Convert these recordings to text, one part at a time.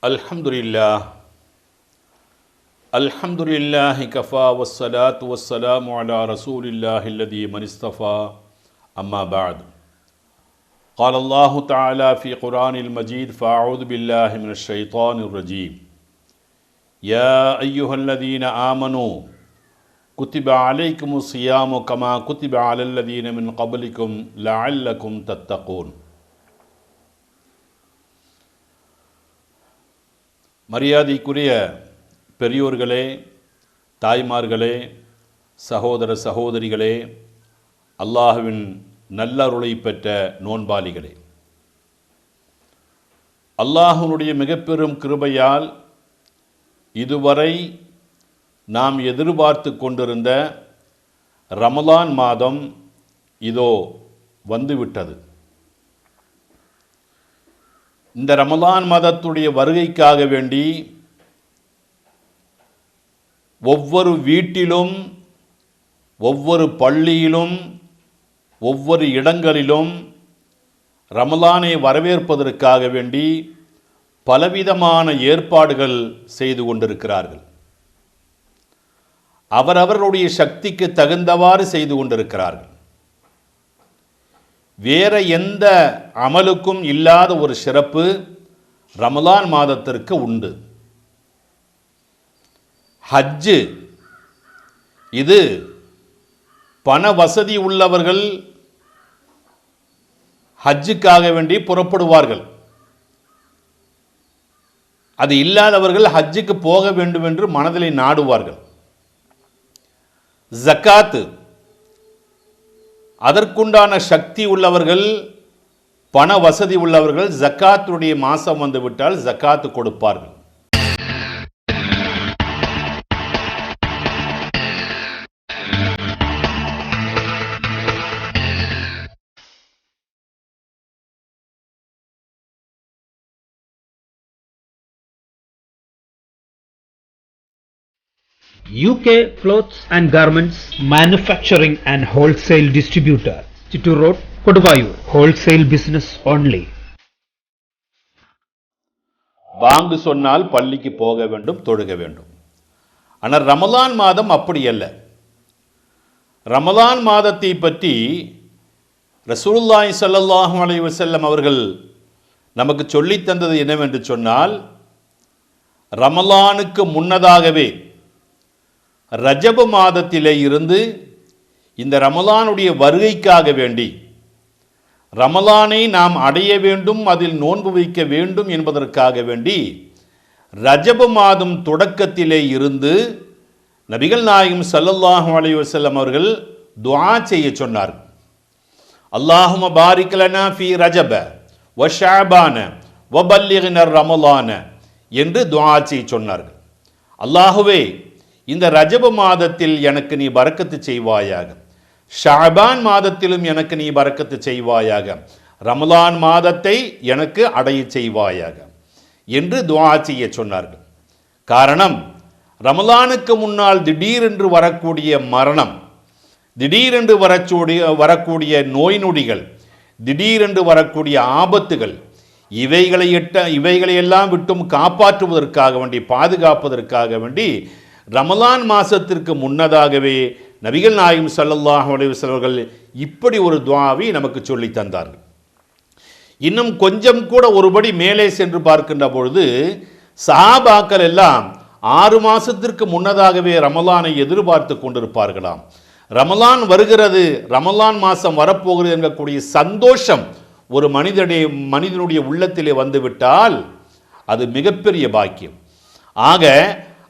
அல்ஹம்துலில்லாஹி கஃபா வஸ்ஸலாத்து வஸ்ஸலாமு அலா ரசூலில்லாஹி அல்லதி மன் இஸ்தஃபா அம்மா பஅத். قال الله تعالى في قرآن المجيد فأعوذ بالله من الشيطان الرجيم يا أيها الذين آمنوا كتب عليكم الصيام كما كتب على الذين من قبلكم لعلكم تتقون. மரியாதைக்குரிய பெரியோர்களே, தாய்மார்களே, சகோதர சகோதரிகளே, அல்லாஹ்வின் நல்லருளை பெற்ற நோன்பாளிகளே, அல்லாஹ்வுடைய மிகப்பெரும் கிருபையால் இதுவரை நாம் எதிர்பார்த்து கொண்டிருந்த ரமலான் மாதம் இதோ வந்துவிட்டது. இந்த ரமலான் மாதத்துடைய வருகைக்காக வேண்டி ஒவ்வொரு வீட்டிலும், ஒவ்வொரு பள்ளியிலும், ஒவ்வொரு இடங்களிலும் ரமலானை வரவேற்பதற்காக வேண்டி பலவிதமான ஏற்பாடுகள் செய்து கொண்டிருக்கிறார்கள். அவரவர்களுடைய சக்திக்கு தகுந்தவாறு செய்து கொண்டிருக்கிறார்கள். வேற எந்த அமலுக்கும் இல்லாத ஒரு சிறப்பு ரமலான் மாதத்திற்கு உண்டு. ஹஜ்ஜு, இது பண வசதி உள்ளவர்கள் ஹஜ்ஜுக்காக வேண்டி புறப்படுவார்கள். அது இல்லாதவர்கள் ஹஜ்ஜுக்கு போக வேண்டும் என்று மனதிலே நாடுவார்கள். ஜக்காத்து, அதற்குண்டான சக்தி உள்ளவர்கள், பண வசதி உள்ளவர்கள் ஜக்காத்துடைய மாசம் வந்துவிட்டால் ஜக்காத்து கொடுப்பார்கள். UK Clothes and Garments Manufacturing and Wholesale Distributor, Chittoor Road, Koduvayur. Wholesale business only. பாங்கு சொன்னால் பள்ளிக்கு போக வேண்டும், தொழுக வேண்டும். ஆனால் ரமலான் மாதம் அப்படி அல்ல. ரமலான் மாதத்தை பற்றி ரசூலுல்லாஹி ஸல்லல்லாஹு அலைஹி வஸல்லம் அவர்கள் நமக்கு சொல்லித் தந்தது என்னவென்று சொன்னால், ரமலானுக்கு முன்னதாகவே ரஜப மாதத்திலே இருந்து இந்த ரமலானுடைய வருகைக்காக வேண்டி ரமலானை நாம் அடைய வேண்டும், அதில் நோன்பு வைக்க வேண்டும் என்பதற்காக வேண்டி ரஜப மாதம் தொடக்கத்திலே இருந்து நபிகள் நாயகம் ஸல்லல்லாஹு அலைஹி வஸல்லம் அவர்கள் துஆ செய்ய சொன்னார்கள். அல்லாஹும்ம பாரிக் லனா ஃபீ ரஜப வ ஷஅபான வ பல்லிக்னா ரமலான என்று துஆ செய்ய சொன்னார்கள். அல்லாஹுவே, இந்த ரஜப மாதத்தில் எனக்கு நீ பரக்கத்து செய்வாயாக, ஷஅபான் மாதத்திலும் எனக்கு நீ பரக்கத்து செய்வாயாக, ரமலான் மாதத்தை எனக்கு அடைய செய்வாயாக என்று துஆ செய்ய சொன்னார்கள். காரணம், ரமலானுக்கு முன்னால் திடீரென்று வரக்கூடிய மரணம், திடீரென்று வரக்கூடிய நோய் நொடிகள், திடீரென்று வரக்கூடிய ஆபத்துகள், இவைகளையெல்லாம் விட்டும் காப்பாற்றுவதற்காக வேண்டி, பாதுகாப்பதற்காக வேண்டி ரமலான் மாசத்திற்கு முன்னதாகவே நபிகள் நாயகம் ஸல்லல்லாஹு அலைஹி வஸல்லம் அவர்கள் இப்படி ஒரு துஆவை நமக்கு சொல்லி தந்தார்கள். இன்னும் கொஞ்சம் கூட ஒருபடி மேலே சென்று பார்க்கின்ற பொழுது சஹாபாக்கள் எல்லாம் 6 மாசத்திற்கு முன்னதாகவே ரமலானை எதிர்பார்த்து கொண்டிருப்பார்களாம். ரமலான் வருகிறது, ரமலான் மாசம் வரப்போகிறது என்கக்கூடிய சந்தோஷம் ஒரு மனிதனுடைய உள்ளத்திலே வந்துவிட்டால் அது மிகப்பெரிய பாக்கியம். ஆக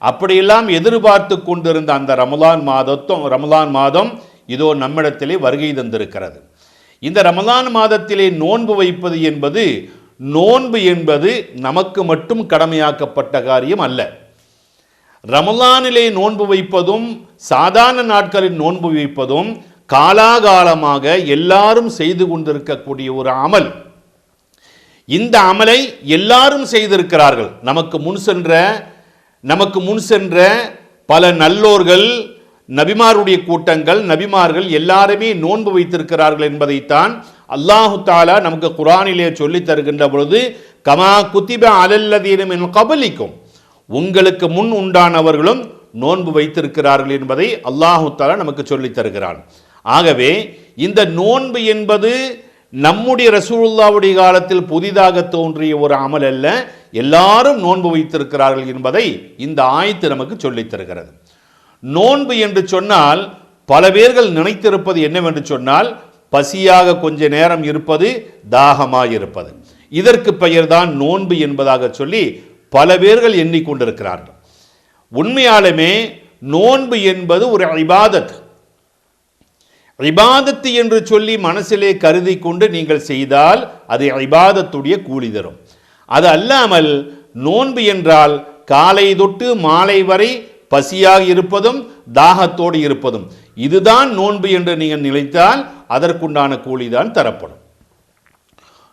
அப்படியெல்லாம் எதிர்பார்த்து கொண்டிருந்த அந்த ரமலான் மாதம் இதோ நம்மிடத்திலே வருகை தந்திருக்கிறது. இந்த ரமலான் மாதத்திலே நோன்பு வைப்பது என்பது நமக்கு மட்டும் கடமையாக்கப்பட்ட காரியம் அல்ல. ரமலானிலே நோன்பு வைப்பதும் சாதாரண நாட்களில் நோன்பு வைப்பதும் காலாகாலமாக எல்லாரும் செய்து கொண்டிருக்கக்கூடிய ஒரு அமல். இந்த அமலை எல்லாரும் செய்திருக்கிறார்கள். நமக்கு முன் சென்ற பல நல்லோர்கள், நபிமாருடைய கூட்டங்கள், நபிமார்கள் எல்லாருமே நோன்பு வைத்திருக்கிறார்கள் என்பதைத்தான் அல்லாஹு தாலா நமக்கு குர்ஆனிலே சொல்லி தருகின்ற பொழுது கமா குத்திப அலல்லதீன மின் கபலிக்கும், உங்களுக்கு முன் உண்டானவர்களும் நோன்பு வைத்திருக்கிறார்கள் என்பதை அல்லாஹு தஆலா நமக்கு சொல்லித் தருகிறான். ஆகவே இந்த நோன்பு என்பது நம்முடைய ரசூலுல்லாஹ்வுடைய காலத்தில் புதிதாக தோன்றிய ஒரு அமல் அல்ல, எல்லாரும் நோன்பு வைத்திருக்கிறார்கள் என்பதை இந்த ஆயத்து நமக்கு சொல்லித் தருகிறது. நோன்பு என்று சொன்னால் பல பேர்கள் நினைத்திருப்பது என்னவென்று சொன்னால் பசியாக கொஞ்ச நேரம் இருப்பது, தாகமாக இருப்பது. இதற்கு பெயர்தான் நோன்பு என்பதாக சொல்லி பல பேர்கள் எண்ணிக்கொண்டிருக்கிறார்கள். உண்மையாலுமே நோன்பு என்பது ஒரு இபாதத். இபாதத்து என்று சொல்லி மனசிலே கருதி கொண்டு நீங்கள் செய்தால் அது இபாதத்துடைய கூலி தரும். அது அல்லாமல் நோன்பு என்றால் காலை தொட்டு மாலை வரை பசியாக இருப்பதும் தாகத்தோடு இருப்பதும், இதுதான் நோன்பு என்று நீங்கள் நினைத்தால் அதற்குண்டான கூலிதான் தரப்படும்.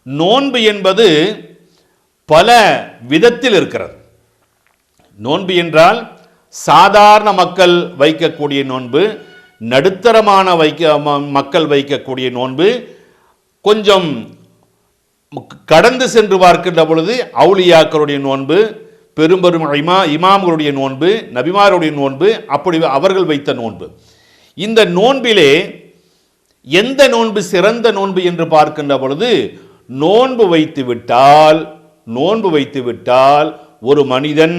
நோன்பு என்பது பல விதத்தில் இருக்கிறது. நோன்பு என்றால் சாதாரண மக்கள் வைக்கக்கூடிய நோன்பு, நடுத்தரமான மக்கள் வைக்கக்கூடிய நோன்பு, கொஞ்சம் கடந்து சென்று பார்க்கின்ற பொழுது அவுலியாக்களுடைய நோன்பு, பெரும்பெரும் இமாம்களுடைய நோன்பு, நபிமாருடைய நோன்பு, அப்படி அவர்கள் வைத்த நோன்பு. இந்த நோன்பிலே எந்த நோன்பு சிறந்த நோன்பு என்று பார்க்கின்ற பொழுது நோன்பு வைத்து விட்டால் ஒரு மனிதன்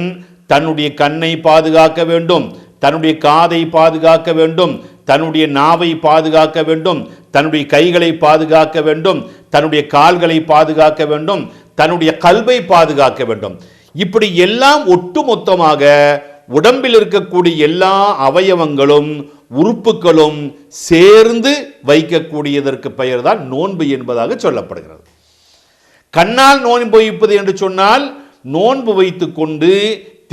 தன்னுடைய கண்ணை பாதுகாக்க வேண்டும், தன்னுடைய காதை பாதுகாக்க வேண்டும், தன்னுடைய நாவை பாதுகாக்க வேண்டும், தன்னுடைய கைகளை பாதுகாக்க வேண்டும், தன்னுடைய கால்களை பாதுகாக்க வேண்டும், தன்னுடைய கல்வை பாதுகாக்க வேண்டும். இப்படி எல்லாம் ஒட்டுமொத்தமாக உடம்பில் இருக்கக்கூடிய எல்லா அவயவங்களும் உறுப்புகளும் சேர்ந்து வைக்கக்கூடியதற்கு பெயர்தான் நோன்பு என்பதாக சொல்லப்படுகிறது. கண்ணால் நோன்பு வைப்பது என்று சொன்னால் நோன்பு வைத்துக் கொண்டு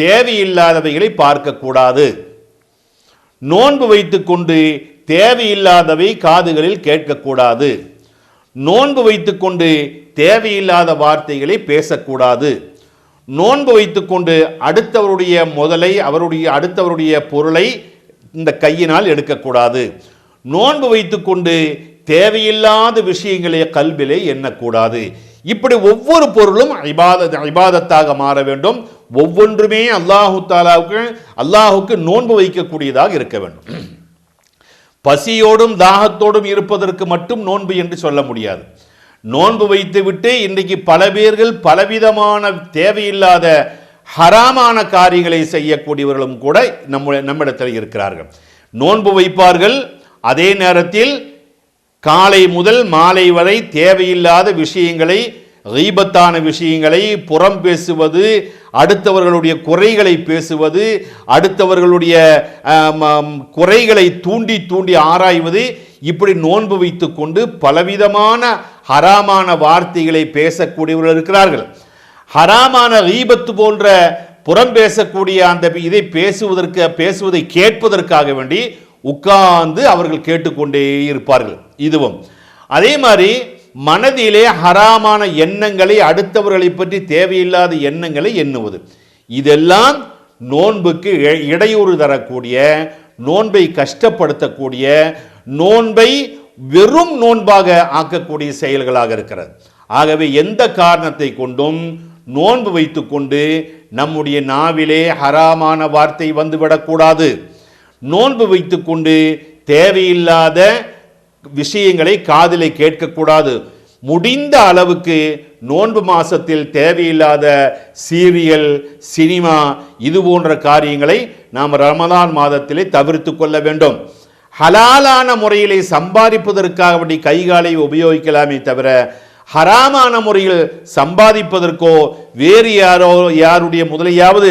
தேவையில்லாதவைகளை பார்க்கக்கூடாது. நோன்பு வைத்துக் கொண்டு தேவையில்லாதவை காதுகளில் கேட்கக்கூடாது. நோன்பு வைத்துக் கொண்டு தேவையில்லாத வார்த்தைகளை பேசக்கூடாது. நோன்பு வைத்துக்கொண்டு அடுத்தவருடைய முதலை, அடுத்தவருடைய பொருளை இந்த கையினால் எடுக்கக்கூடாது. நோன்பு வைத்துக்கொண்டு தேவையில்லாத விஷயங்களை கல்விலே எண்ணக்கூடாது. இப்படி ஒவ்வொரு பொருளும் இபாதத்தாக மாற வேண்டும். ஒவ்வொன்றுமே அல்லாஹுக்கு நோன்பு வைக்கக்கூடியதாக இருக்க வேண்டும். பசியோடும் தாகத்தோடும் இருப்பதற்கு மட்டும் நோன்பு என்று சொல்ல முடியாது. நோன்பு வைத்துவிட்டு இன்றைக்கு பல பேர்கள் பலவிதமான தேவையில்லாத ஹராமான காரியங்களை செய்யக்கூடியவர்களும் கூட நம்மிடத்தில் இருக்கிறார்கள். நோன்பு வைப்பார்கள், அதே நேரத்தில் காலை முதல் மாலை வரை தேவையில்லாத விஷயங்களை, கீபத்தான விஷயங்களை, புறம் பேசுவது, அடுத்தவர்களுடைய குறைகளை பேசுவது, அடுத்தவர்களுடைய குறைகளை தூண்டி தூண்டி ஆராய்வது, இப்படி நோன்பு வைத்துக் கொண்டு பலவிதமான ஹராமான வார்த்தைகளை பேசக்கூடியவர்கள் இருக்கிறார்கள். ஹராமான கீபத்து போன்ற புறம் பேசக்கூடிய அந்த இதை பேசுவதை கேட்பதற்காக வேண்டி உட்கார்ந்து அவர்கள் கேட்டுக்கொண்டே இருப்பார்கள். இதுவும் அதே மாதிரி மனதிலே ஹராமான எண்ணங்களை, அடுத்தவர்களை பற்றி தேவையில்லாத எண்ணங்களை எண்ணுவது, இதெல்லாம் நோன்புக்கு இடையூறு தரக்கூடிய, நோன்பை கஷ்டப்படுத்தக்கூடிய, நோன்பை வெறும் நோன்பாக ஆக்கக்கூடிய செயல்களாக இருக்கிறது. ஆகவே எந்த காரணத்தை கொண்டும் நோன்பு வைத்துக்கொண்டு நம்முடைய நாவிலே ஹராமான வார்த்தை வந்துவிடக்கூடாது. நோன்பு வைத்துக்கொண்டு தேவையில்லாத விஷயங்களை காதிலே கேட்கக்கூடாது. முடிந்த அளவுக்கு நோன்பு மாசத்தில் தேவையில்லாத சீரியல், சினிமா, இது போன்ற காரியங்களை நாம் ரமலான் மாதத்திலே தவிர்த்து கொள்ள வேண்டும். ஹலாலான முறையிலே சம்பாதிப்பதற்காக வேண்டி கைகாலை உபயோகிக்கலாமே தவிர ஹராமான முறையில் சம்பாதிப்பதற்கோ வேறு யாருடைய முதலையாவது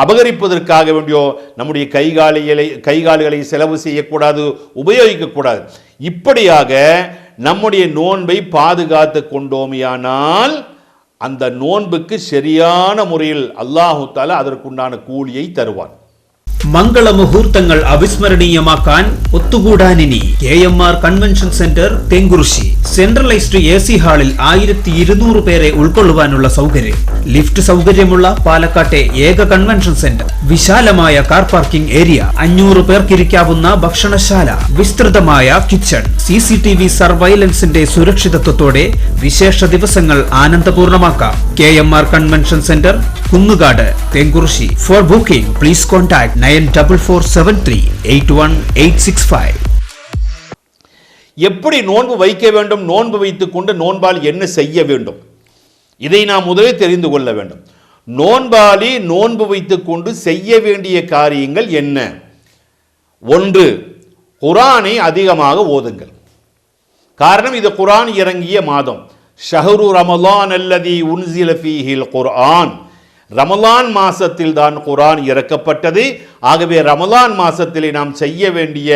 அபகரிப்பதற்காக வேண்டியோ நம்முடைய கைகால்களை செலவு செய்யக்கூடாது, உபயோகிக்கக்கூடாது. இப்படியாக நம்முடைய நோன்பை பாதுகாத்து கொண்டோமையானால் அந்த நோன்புக்கு சரியான முறையில் அல்லாஹு தஆலா அதற்குண்டான கூலியை தருவான். മംഗള മുഹൂർത്തങ്ങൾ അവിസ്മരണീയമാക്കാൻ ഒത്തുകൂടാനിനി KMR convention centre Thenkurissi. Centralised AC ഹാളിൽ 1200 പേരെ ഉൾക്കൊള്ളുവാനുള്ള സൗകര്യം, ലിഫ്റ്റ് സൗകര്യമുള്ള പാലക്കാട്ടെ ഏക കൺവെൻഷൻ സെന്റർ, വിശാലമായ കാർ പാർക്കിംഗ് ഏരിയ, 500 പേർക്കിരിക്കാവുന്ന ഭക്ഷണശാല, വിസ്തൃതമായ കിച്ചൺ, CCTV സർവൈലൻസിന്റെ സുരക്ഷിതത്വത്തോടെ വിശേഷ ദിവസങ്ങൾ ആനന്ദപൂർണമാക്കാം. KMR convention centre, Kunnukad, Thenkurissi. For booking please contact 9443818865. எப்படி நோன்பு வைக்க வேண்டும், நோன்பு வைத்துக்கொண்டு நோன்பால் என்ன செய்ய வேண்டும், இதை நாம் முதலில் தெரிந்து கொள்ள வேண்டும். நோன்பாளி நோன்பு வைத்துக்கொண்டு செய்ய வேண்டிய காரியங்கள் என்ன? 1, குர்ஆனை அதிகமாக ஓதுங்கள். காரணம், இது குர்ஆன் இறங்கிய மாதம். ஷஹ்ரு ரமலான் அல்லதி உன்ஸில ஃபீஹில் குர்ஆன். ரமலான் மாசத்தில் தான் குர்ஆன் இறக்கப்பட்டது. ஆகவே ரமலான் மாசத்திலே நாம் செய்ய வேண்டிய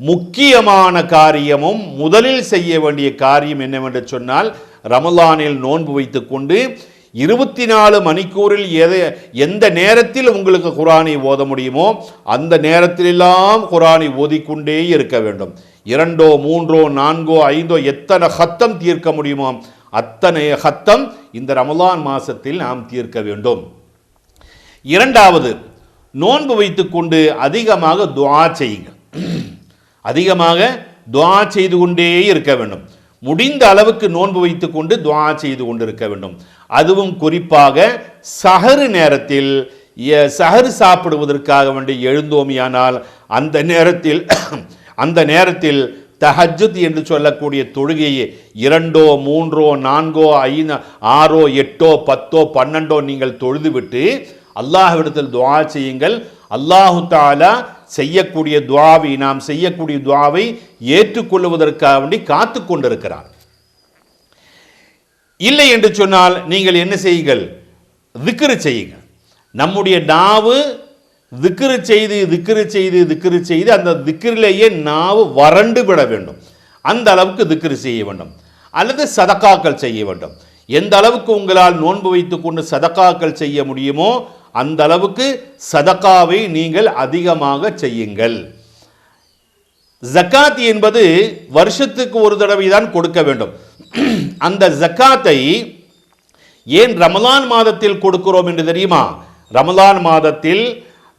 முக்கியமான காரியமும் முதலில் செய்ய வேண்டிய காரியம் என்னவென்று சொன்னால், ரமலானில் நோன்பு வைத்துக்கொண்டு 24 மணிக்கூரில் எந்த நேரத்தில் உங்களுக்கு குர்ஆனை ஓத முடியுமோ அந்த நேரத்திலெல்லாம் குர்ஆனை ஓதிக்கொண்டே இருக்க வேண்டும். 2, 3, 4, 5 எத்தனை ஹத்தம் தீர்க்க முடியுமோ அத்தனை ஹத்தம் இந்த ரமலான் மாசத்தில் நாம் தீர்க்க வேண்டும். 2வது, நோன்பு வைத்துக்கொண்டு அதிகமாக துஆ செய்யுங்கள். அதிகமாக துஆ செய்து கொண்டே இருக்க வேண்டும். முடிந்த அளவுக்கு நோன்பு வைத்துக்கொண்டு துஆ செய்து கொண்டிருக்க வேண்டும். அதுவும் குறிப்பாக சஹர் நேரத்தில், சஹர் சாப்பிடுவதற்காக வேண்டி எழுந்தோமியானால் அந்த நேரத்தில் தஹஜ்ஜுத் என்று சொல்லக்கூடிய தொழுகையை 2, 3, 4, 5, 6, 8, 10, 12 நீங்கள் தொழுதுவிட்டு அல்லாஹ்விடத்தில் துஆ செய்யுங்கள். அல்லாஹு தஆலா செய்யக்கூடிய துஆவை, நாம் செய்யக்கூடிய துஆவை ஏற்றுக்கொள்வதற்காக வேண்டி காத்து கொண்டிருக்கிறார். இல்லை என்று சொன்னால் நீங்கள் என்ன செய்யுங்கள்? திக்ர் செய்யுங்கள். நம்முடைய நாவு திக்ர் செய்து அந்த திக்ரிலேயே நாவு வறண்டு விட வேண்டும். அந்த அளவுக்கு திக்ர் செய்ய வேண்டும். அல்லது சதகாக்கள் செய்ய வேண்டும். எந்த அளவுக்கு உங்களால் நோன்பு வைத்துக்கொண்டு சதகாக்கள் செய்ய முடியுமோ அந்த அளவுக்கு சதகாவை நீங்கள் அதிகமாக செய்யுங்கள். ஜகாத் என்பது வருஷத்துக்கு ஒரு தடவை தான் கொடுக்க வேண்டும். அந்த ஜகாத்தை ஏன் ரமலான் மாதத்தில் கொடுக்கிறோம் என்று தெரியுமா? ரமலான் மாதத்தில்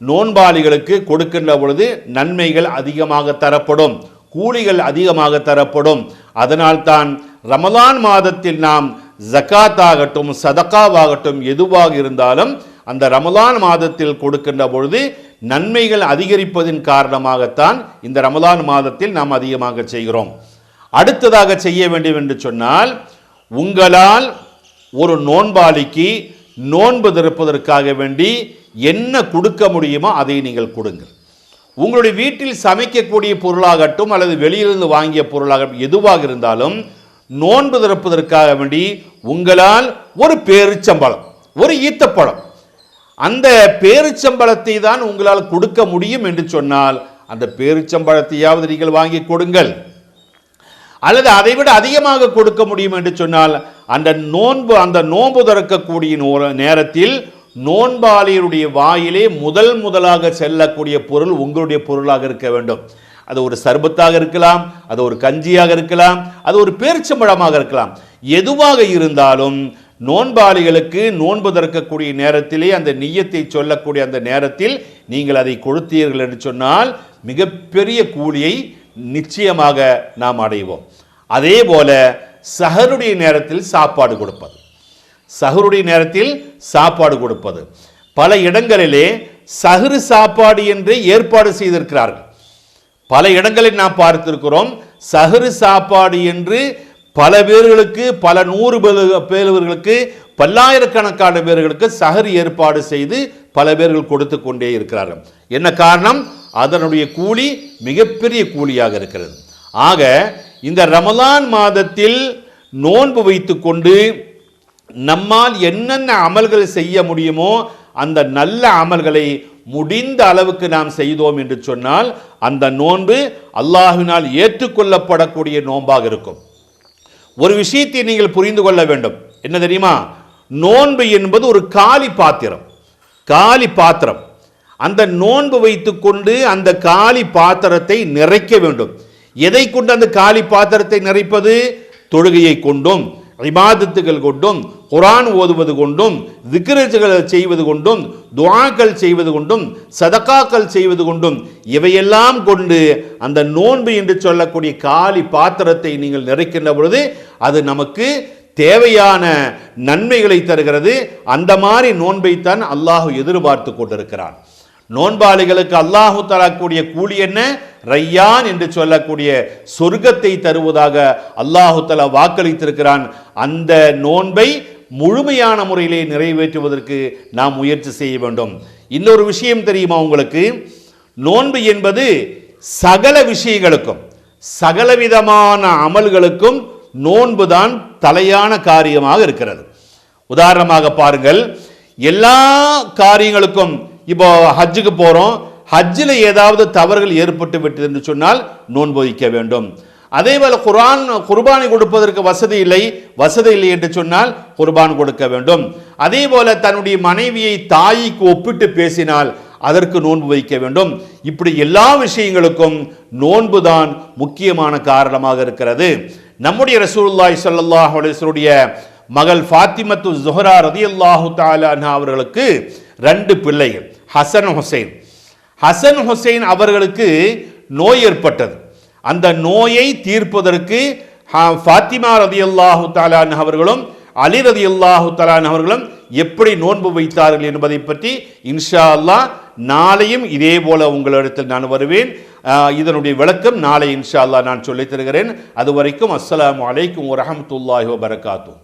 நோன்பாளிகளுக்கு கொடுக்கின்ற பொழுது நன்மைகள் அதிகமாக தரப்படும், கூலிகள் அதிகமாக தரப்படும். அதனால் தான் ரமலான் மாதத்தில் நாம் ஜகாத் ஆகட்டும் சதகாவாகட்டும் எதுவாக இருந்தாலும் அந்த ரமலான் மாதத்தில் கொடுக்கின்ற பொழுது நன்மைகள் அதிகரிப்பதின் காரணமாகத்தான் இந்த ரமலான் மாதத்தில் நாம் அதிகமாக செய்கிறோம். அடுத்ததாக செய்ய வேண்டும் என்று சொன்னால், உங்களால் ஒரு நோன்பாளிக்கு நோன்பு திறப்பதற்காக வேண்டி என்ன கொடுக்க முடியுமோ அதை நீங்கள் கொடுங்கள். உங்களுடைய வீட்டில் சமைக்கக்கூடிய பொருளாகட்டும் அல்லது வெளியிலிருந்து வாங்கிய பொருளாகட்டும் எதுவாக இருந்தாலும் நோன்பு திறப்பதற்காக வேண்டி உங்களால் ஒரு பேரிச்சம்பழம், ஒரு ஈத்தப்பழம், அந்த பேரிச்சம்பழத்தை தான் உங்களால் கொடுக்க முடியும் என்று சொன்னால் அந்த பேரிச்சம்பழத்தையாவது நீங்கள் வாங்கி கொடுங்கள். அல்லது அதைவிட அதிகமாக கொடுக்க முடியும் என்று சொன்னால் அந்த நோன்பு திறக்கக்கூடிய நேரத்தில் நோன்பாளியருடைய வாயிலே முதலாக செல்லக்கூடிய பொருள் உங்களுடைய பொருளாக இருக்க வேண்டும். அது ஒரு சர்பத்தாக இருக்கலாம், அது ஒரு கஞ்சியாக இருக்கலாம், அது ஒரு பேரிச்சம்பழமாக இருக்கலாம். எதுவாக இருந்தாலும் நோன்பாளிகளுக்கு நோன்பு திறக்கக்கூடிய நேரத்திலே அந்த நிய்யத்தை சொல்லக்கூடிய அந்த நேரத்தில் நீங்கள் அதை கொடுத்தீர்கள் என்று சொன்னால் மிகப்பெரிய கூலியை நிச்சயமாக நாம் அடைவோம். அதே போல சஹருடைய நேரத்தில் சாப்பாடு கொடுப்பது பல இடங்களிலே சஹரு சாப்பாடு என்றே ஏற்பாடு செய்திருக்கிறார்கள். பல இடங்களில் நாம் பார்த்திருக்கிறோம். சஹரு சாப்பாடு என்று பல பேர்களுக்கு, பல 100 பேர்களுக்கு, பல்லாயிரக்கணக்கான பேர்களுக்கு சஹர் ஏற்பாடு செய்து பல பேர்கள் கொடுத்து கொண்டே இருக்கிறார்கள். என்ன காரணம்? அதனுடைய கூலி மிகப்பெரிய கூலியாக இருக்கிறது. ஆக இந்த ரமலான் மாதத்தில் நோன்பு வைத்துக்கொண்டு நம்மால் என்னென்ன அமல்கள் செய்ய முடியுமோ அந்த நல்ல அமல்களை முடிந்த அளவுக்கு நாம் செய்தோம் என்று சொன்னால் அந்த நோன்பு அல்லாஹ்வினால் ஏற்றுக்கொள்ளப்படக்கூடிய நோன்பாக இருக்கும். ஒரு விஷயத்தை நீங்கள் புரிந்து கொள்ள வேண்டும். என்ன தெரியுமா? நோன்பு என்பது ஒரு காலி பாத்திரம். அந்த நோன்பு வைத்துக்கொண்டு அந்த காலி பாத்திரத்தை நிறைக்க வேண்டும். எதை கொண்டு அந்த காலி பாத்திரத்தை நிறைப்பது? தொழுகையை கொண்டும், இபாதத்துகள் கொண்டும், குர்ஆன் ஓதுவது கொண்டும், திக்ருகள் செய்வது கொண்டும், துஆக்கள் செய்வது கொண்டும், சதகாக்கள் செய்வது கொண்டும், இவையெல்லாம் கொண்டு அந்த நோன்பு என்று சொல்லக்கூடிய காலி பாத்திரத்தை நீங்கள் நிறைக்கின்ற பொழுது அது நமக்கு தேவையான நன்மைகளை தருகிறது. அந்த மாதிரி நோன்பைத்தான் அல்லாஹ் எதிர்பார்த்து கொண்டிருக்கிறான். நோன்பாளிகளுக்கு அல்லாஹு தரக்கூடிய கூலி என்ன? ரையான் என்று சொல்லக்கூடிய சொர்க்கத்தை தருவதாக அல்லாஹு தஆலா வாக்களித்திருக்கிறான். அந்த நோன்பை முழுமையான முறையிலே நிறைவேற்றுவதற்கு நாம் முயற்சி செய்ய வேண்டும். இன்னொரு விஷயம் தெரியுமா உங்களுக்கு? நோன்பு என்பது சகல விஷயங்களுக்கும், சகலவிதமான அமல்களுக்கும் நோன்புதான் தலையான காரியமாக இருக்கிறது. உதாரணமாக பாருங்கள், எல்லா காரியங்களுக்கும் இப்போ ஹஜ்ஜுக்கு போகிறோம், ஹஜ்ஜில் ஏதாவது தவறுகள் ஏற்பட்டு விட்டது என்று சொன்னால் நோன்பு வைக்க வேண்டும். அதே போல குர்பானி கொடுப்பதற்கு வசதி இல்லை என்று சொன்னால் குர்பான் கொடுக்க வேண்டும். அதே போல தன்னுடைய மனைவியை தாய்க்கு ஒப்பிட்டு பேசினால் அதற்கு நோன்பு வைக்க வேண்டும். இப்படி எல்லா விஷயங்களுக்கும் நோன்புதான் முக்கியமான காரணமாக இருக்கிறது. நம்முடைய ரசூலுல்லாஹி ஸல்லல்லாஹு அலைஹி வஸல்லம் மகள் ஃபாத்திமத்து ஸுஹ்ரா ரலியல்லாஹு தஆலா அன்ஹா அவர்களுக்கு 2 பிள்ளைகள், ஹசன் ஹுசைன் அவர்களுக்கு நோய் ஏற்பட்டது. அந்த நோயை தீர்ப்பதற்கு ஃபாத்திமா ரலியல்லாஹு தஆலா அன்ஹா அவர்களும் அலி ரலியல்லாஹு தஆலா அன்ஹு அவர்களும் எப்படி நோன்பு வைத்தார்கள் என்பதை பற்றி இன்ஷா அல்லாஹ் நாளையும் இதே போல உங்களிடத்தில் நான் வருவேன். இதனுடைய விளக்கம் நாளை இன்ஷா அல்லாஹ் நான் சொல்லித் தருகிறேன். அதுவரைக்கும் அஸ்ஸலாமு அலைக்கும் வரஹ்மத்துல்லாஹி வபரகாத்துஹு.